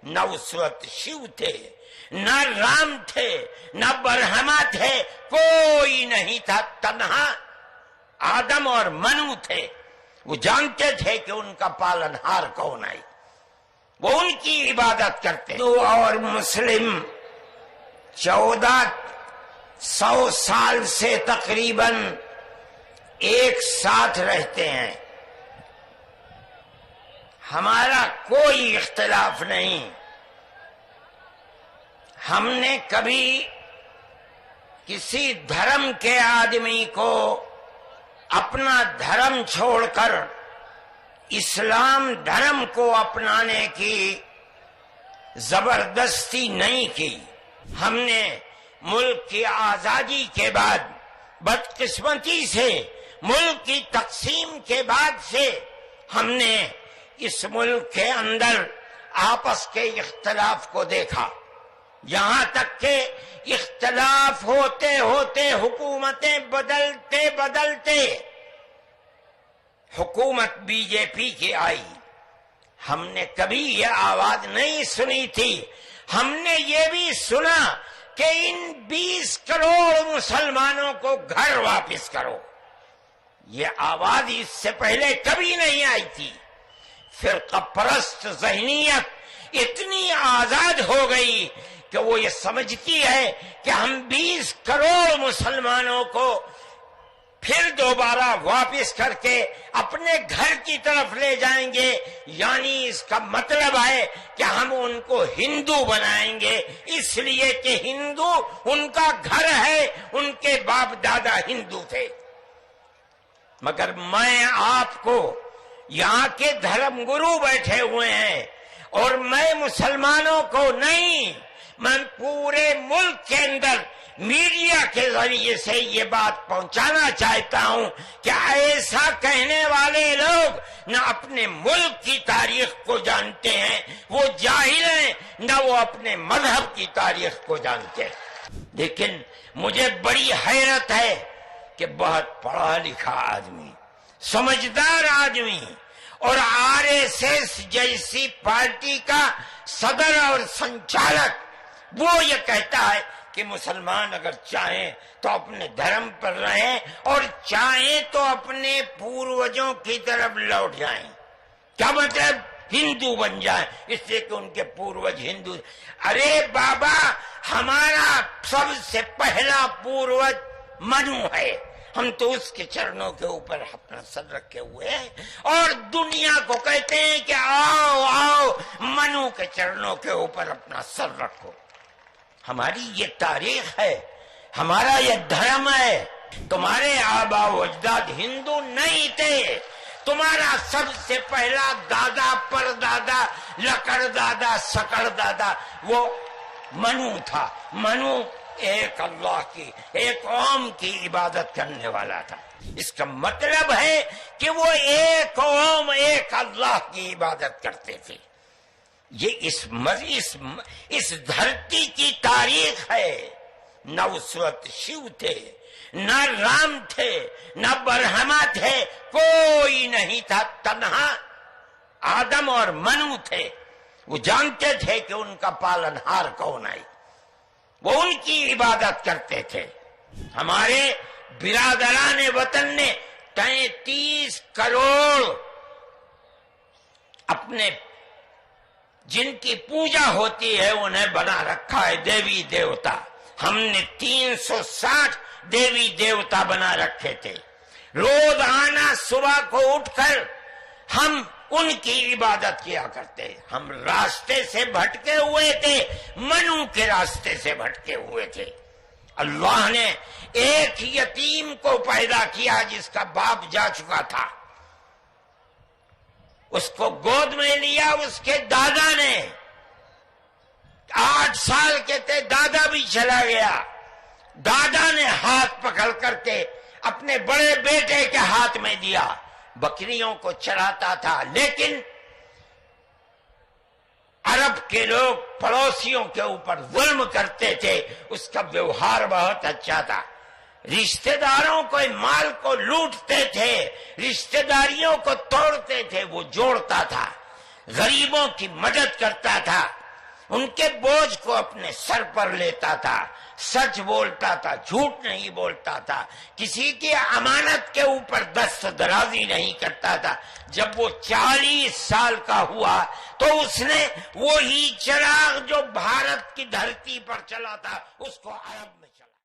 نہ اس وقت شیو تھے، نہ رام تھے، نہ برہما تھے، کوئی نہیں تھا، تنہا آدم اور منو تھے۔ وہ جانتے تھے کہ ان کا پالنہار کون ہے، وہ ان کی عبادت کرتے۔ ہندو اور مسلم 1400 سال سے تقریباً ایک ساتھ رہتے ہیں، ہمارا کوئی اختلاف نہیں۔ ہم نے کبھی کسی دھرم کے آدمی کو اپنا دھرم چھوڑ کر اسلام دھرم کو اپنانے کی زبردستی نہیں کی۔ ہم نے ملک کی آزادی کے بعد بدقسمتی سے ملک کی تقسیم کے بعد سے ہم نے اس ملک کے اندر آپس کے اختلاف کو دیکھا، یہاں تک کہ اختلاف ہوتے ہوتے حکومتیں بدلتے بدلتے حکومت بی جے پی کی آئی۔ ہم نے کبھی یہ آواز نہیں سنی تھی۔ ہم نے یہ بھی سنا کہ ان 20 کروڑ مسلمانوں کو گھر واپس کرو، یہ آواز اس سے پہلے کبھی نہیں آئی تھی۔ فرقہ پرست ذہنیت اتنی آزاد ہو گئی کہ وہ یہ سمجھتی ہے کہ ہم 20 کروڑ مسلمانوں کو پھر دوبارہ واپس کر کے اپنے گھر کی طرف لے جائیں گے، یعنی اس کا مطلب ہے کہ ہم ان کو ہندو بنائیں گے، اس لیے کہ ہندو ان کا گھر ہے، ان کے باپ دادا ہندو تھے۔ مگر میں آپ کو یہاں کے دھرم گرو بیٹھے ہوئے ہیں اور میں مسلمانوں کو نہیں، میں پورے ملک کے اندر میڈیا کے ذریعے سے یہ بات پہنچانا چاہتا ہوں کہ ایسا کہنے والے لوگ نہ اپنے ملک کی تاریخ کو جانتے ہیں، وہ جاہل ہیں، نہ وہ اپنے مذہب کی تاریخ کو جانتے ہیں۔ لیکن مجھے بڑی حیرت ہے کہ بہت پڑھا لکھا آدمی، سمجھدار آدمی اور آر ایس ایس جیسی پارٹی کا صدر اور سنچالک وہ یہ کہتا ہے کہ مسلمان اگر چاہیں تو اپنے دھرم پر رہیں اور چاہیں تو اپنے پوروجوں کی طرف لوٹ جائیں۔ کیا مطلب؟ ہندو بن جائیں، اس لیے کہ ان کے پوروج ہندو۔ ارے بابا، ہمارا سب سے پہلا پوروج منو ہے، ہم تو اس کے چرنوں کے اوپر اپنا سر رکھے ہوئے ہیں اور دنیا کو کہتے ہیں کہ آؤ آؤ منو کے چرنوں کے اوپر اپنا سر رکھو۔ ہماری یہ تاریخ ہے، ہمارا یہ دھرم ہے۔ تمہارے آبا و اجداد ہندو نہیں تھے، تمہارا سب سے پہلا دادا پردادا لکڑ دادا سکڑ دادا وہ منو تھا۔ منو ایک اللہ کی، ایک قوم کی عبادت کرنے والا تھا۔ اس کا مطلب ہے کہ وہ ایک قوم ایک اللہ کی عبادت کرتے تھے۔ یہ اس دھرتی کی تاریخ ہے۔ نہ اس وقت شیو تھے، نہ رام تھے، نہ برہما تھے، کوئی نہیں تھا، تنہا آدم اور منو تھے۔ وہ جانتے تھے کہ ان کا پالنہار کون ہے، وہ ان کی عبادت کرتے تھے۔ ہمارے برادران وطن نے 33 کروڑ اپنے جن کی پوجا ہوتی ہے انہیں بنا رکھا ہے دیوی دیوتا۔ ہم نے 360 دیوی دیوتا بنا رکھے تھے۔ روز آنا صبح کو اٹھ کر ہم ان کی عبادت کیا کرتے۔ ہم راستے سے بھٹکے ہوئے تھے، منو کے راستے سے بھٹکے ہوئے تھے۔ اللہ نے ایک یتیم کو پیدا کیا جس کا باپ جا چکا تھا، اس کو گود میں لیا اس کے دادا نے۔ 8 سال کے تھے، دادا بھی چلا گیا۔ دادا نے ہاتھ پکڑ کر کے اپنے بڑے بیٹے کے ہاتھ میں دیا، بکریوں کو چراتا تھا۔ لیکن عرب کے لوگ پڑوسیوں کے اوپر ظلم کرتے تھے، اس کا ویوہار بہت اچھا تھا۔ رشتہ داروں کو مال کو لوٹتے تھے، رشتہ داریوں کو توڑتے تھے، وہ جوڑتا تھا، غریبوں کی مدد کرتا تھا۔ ان کے بوجھ کو اپنے سر پر لیتا تھا، سچ بولتا تھا، جھوٹ نہیں بولتا تھا، کسی کی امانت کے اوپر دست درازی نہیں کرتا تھا۔ جب وہ 40 سال کا ہوا تو اس نے وہی چراغ جو بھارت کی دھرتی پر چلا تھا اس کو عرب میں